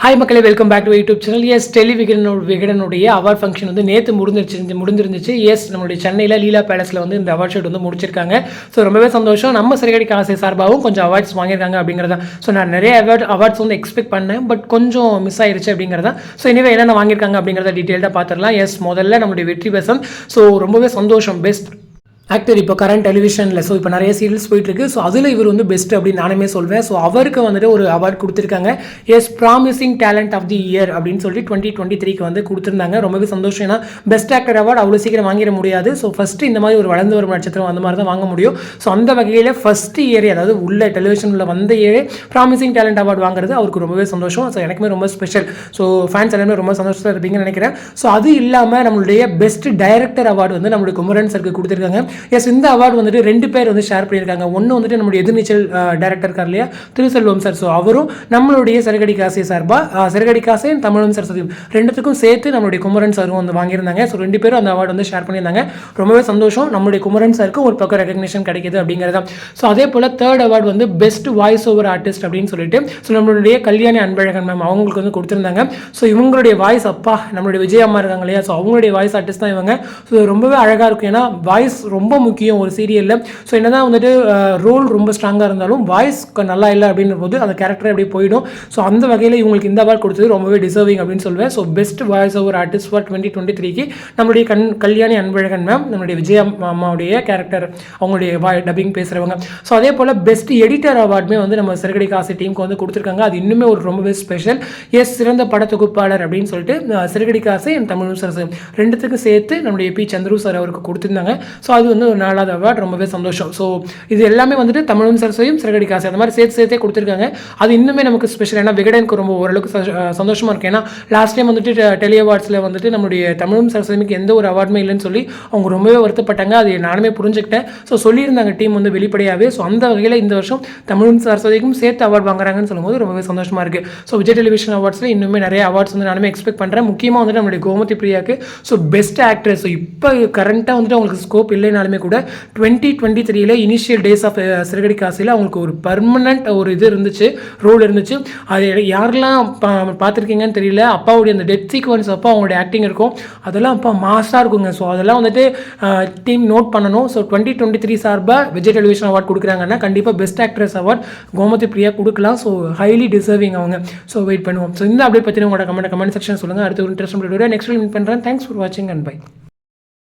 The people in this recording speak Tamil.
ஹாய் மக்களே, welcome back to YouTube channel. Yes, விகடனுடைய அவார்ட் ஃபங்க்ஷன் வந்து நேற்று முடிஞ்சிருந்துச்சு. எஸ், நம்மளுடைய சென்னையில் லீலா பேலஸில் வந்து இந்த அவார்ட் ஷோட் வந்து முடிச்சிருக்காங்க. ஸோ ரொம்பவே சந்தோஷம். நம்ம சிறகடிக்க ஆசை சார்பாகவும் கொஞ்சம் அவார்ட்ஸ் வாங்கியிருக்காங்க அப்படிங்கிறதா. ஸோ நான் நிறைய அவார்ட்ஸ் வந்து எக்ஸ்பெக்ட் பண்ணேன், பட் கொஞ்சம் மிஸ் ஆயிருச்சு அப்படிங்கிறதா. ஸோ இனிவே என்னென்ன வாங்கியிருக்காங்க அப்படிங்கிறத டீட்டெயில்டாக பார்த்துடலாம். எஸ், முதல்ல நம்மளுடைய வெற்றி பெசன். ஸோ ரொம்பவே சந்தோஷம். பெஸ்ட் ஆக்டர் இப்போ கரண்ட் டெலிவிஷனில். ஸோ இப்போ நிறைய சீரியல்ஸ் போயிட்டுருக்கு. ஸோ அதில் இவர் வந்து பெஸ்ட் அப்படின்னு நானுமே சொல்வேன். ஸோ அவருக்கு வந்துட்டு ஒரு அவார்ட் கொடுத்துருக்காங்க. Yes, promising talent of the year அப்படின்னு சொல்லிட்டு 2023 வந்து கொடுத்துருந்தாங்க. ரொம்பவே சந்தோஷம். ஏன்னா பெஸ்ட் ஆக்டர் அவார்டு அவ்வளோ சீக்கிரம் வாங்கிட முடியாது. ஸோ ஃபஸ்ட்டு இந்த மாதிரி ஒரு வளர்ந்து வரும் நட்சத்திரம் அந்த மாதிரி தான் வாங்க முடியும். ஸோ அந்த வகையில் ஃபஸ்ட்டு இயரே, அதாவது உள்ள டெலிவிஷனில் வந்த இயரே ப்ராமிசிங் டேலண்ட் அவார்டு வாங்குறது அவருக்கு ரொம்பவே சந்தோஷம். ஸோ எனக்குமே ரொம்ப ஸ்பெஷல். ஸோ ஃபேன்ஸ் எல்லாமே ரொம்ப சந்தோஷமாக இருப்பீங்கன்னு நினைக்கிறேன். ஸோ அது இல்லாமல் நம்மளுடைய பெஸ்ட் டைரக்டர் அவார்டு வந்து நம்மளுடைய குமரன் சருக்கு கொடுத்துருக்காங்க. எஸ், இந்த அவார்டு வந்துட்டு 2 பேர் வந்து ஷேர் பண்ணியிருக்காங்க. ஒன்று வந்துட்டு நம்மளுடைய எதிர்நீச்சல் டைரக்டர் இருக்கார் இல்லையா, திருசெல்வம் சார். ஸோ அவரும் நம்மளுடைய சிறகடிக்க ஆசை சார்பாக சிறகடிக்க ஆசை தமிழும் சரஸ்வதியும் ரெண்டுத்துக்கும் சேர்த்து நம்மளுடைய குமரன் சாரும் வந்து வாங்கியிருந்தாங்க. ஸோ 2 பேரும் அந்த அவார்டு வந்து ஷேர் பண்ணியிருந்தாங்க. ரொம்பவே சந்தோஷம். நம்மளுடைய குமரன் சாருக்கும் ஒரு பக்கம் ரெகக்னிஷன் கிடைக்கிது அப்படிங்கிறதா. ஸோ அதே போல் தேர்ட் அவார்டு வந்து பெஸ்ட் வாய்ஸ் ஓவர் ஆர்டிஸ்ட் அப்படின்னு சொல்லிட்டு ஸோ நம்மளுடைய கல்யாணி அன்பழகன் மேம் அவங்களுக்கு வந்து கொடுத்துருந்தாங்க. ஸோ இவங்களுடைய வாய்ஸ், அப்பா, நம்மளுடைய விஜய் அம்மா இருக்காங்க இல்லையா, ஸோ அவங்களுடைய வாய்ஸ் ஆர்டிஸ்ட் தான் இவங்க. ஸோ ரொம்பவே அழகாக இருக்கும். ஏன்னா வாய்ஸ் ரொம்ப முக்கியம் ஒரு சீரியலில். ஸோ என்னதான் வந்துட்டு ரோல் ரொம்ப ஸ்ட்ராங்காக இருந்தாலும் வாய்ஸ் நல்லா இல்லை அப்படின்ற போது அந்த கேரக்டர் அப்படியே போயிடும். ஸோ அந்த வகையில் இவங்களுக்கு இந்த அவார்டு கொடுத்தது ரொம்பவே டிசர்விங் அப்படின்னு சொல்லுவேன். So best voice over artist for 2023 நம்மளுடைய கல்யாணி அன்பழகன் மேம், நம்மளுடைய விஜய் அம்மாவுடைய கேரக்டர், அவங்களுடைய டப்பிங் பேசுகிறவங்க. ஸோ அதே போல் பெஸ்ட் எடிட்டர் அவார்டுமே வந்து நம்ம சிறகடிக்க ஆசை டீமுக்கு வந்து கொடுத்துருக்காங்க. அது இன்னுமே ஒரு ரொம்பவே ஸ்பெஷல். எஸ், சிறந்த படத்தொகுப்பாளர் அப்படின்னு சொல்லிட்டு சிறகடிக்க ஆசை தமிழும் சரசு ரெண்டுத்துக்கும் சேர்த்து நம்மளுடைய பி சந்துரு சார் அவருக்கு கொடுத்துருந்தாங்க. ஸோ அது வந்து ஒரு 4வது அவார்டு. ரொம்பவே சந்தோஷம். ஸோ இது எல்லாமே வந்துட்டு தமிழும் சரசையும் சிறகடிக்க ஆசை அந்த மாதிரி சேர்த்தே கொடுத்துருக்காங்க. அது இன்னுமே நமக்கு ஸ்பெஷல். ஏன்னா விகடனுக்கு ரொம்ப ஓரளவுக்கு சந்தோஷமாக இருக்குது. ஏன்னா லாஸ்ட் டைம் வந்துட்டு டெலி அவார்ட்ஸில் வந்துட்டு நம்மளுடைய தமிழும் சரசைக்கு எந்த ஒரு அவார்டுமே இல்லைன்னு சொல்லி அவங்க ரொம்பவே வருத்தப்பட்டாங்க. அது நானுமே புரிஞ்சுக்கிட்டேன். ஸோ சொல்லியிருந்தாங்க டீம் வந்து வெளிப்படையாகவே. ஸோ அந்த வகையில் இந்த வருஷம் தமிழும் சரஸ்வதிக்கும் சேர்த்து அவார்டு வாங்குறாங்கன்னு சொல்லும்போது ரொம்பவே சந்தோஷமாக இருக்குது. ஸோ விஜய் டெலிவிஷன் அவார்ட்ஸில் இன்னுமே நிறைய அவார்ட்ஸ் வந்து நானுமே எக்ஸ்பெக்ட் பண்ணுறேன். முக்கியமாக வந்துட்டு நம்மளுடைய கோமதி பிரியாவுக்கு ஸோ பெஸ்ட் ஆக்ட்ரஸ். ஸோ இப்போ கரண்ட்டாக வந்துட்டு அவங்களுக்கு ஸ்கோப் இல்லைனாலுமே கூட 2023 இனிஷியல் டேஸ் ஆஃப் சிறகடிக்க ஆசையில் அவங்களுக்கு ஒரு பர்மனண்ட் ஒரு இது இருந்துச்சு, ரோல் இருந்துச்சு. அது யாரெல்லாம் பார்த்துருக்கீங்கன்னு தெரியல. அப்பாவுடைய அந்த டெத் சீக்வன்ஸ் அப்போ அவங்களுடைய ஆக்டிங் இருக்கும், அதெல்லாம் அப்போ மாஸாக இருக்குங்க. ஸோ அதெல்லாம் வந்துட்டு டீம் நோட் பண்ணணும். ஸோ 2023 சார்பாக விஜய் டெலிவிஷன் அவார்டு கொடுக்குறாங்கன்னா கண்டிப்பாக best actress award Gomathi Priya கொடுக்கலாம். ஸோ ஹைலி டிசர்விங் அவங்க. ஸோ வெயிட் பண்ணுவோம். ஸோ இந்த அப்டேட் பற்றி உங்களோட கமெண்ட் செக்ஷன் சொல்லுங்கள். அடுத்த ஒரு இன்ட்ரெஸ்ட் நெக்ஸ்ட் மீட் பண்ணுறேன். தேங்க்ஸ் ஃபார் வாட்சிங் அண்ட் பை.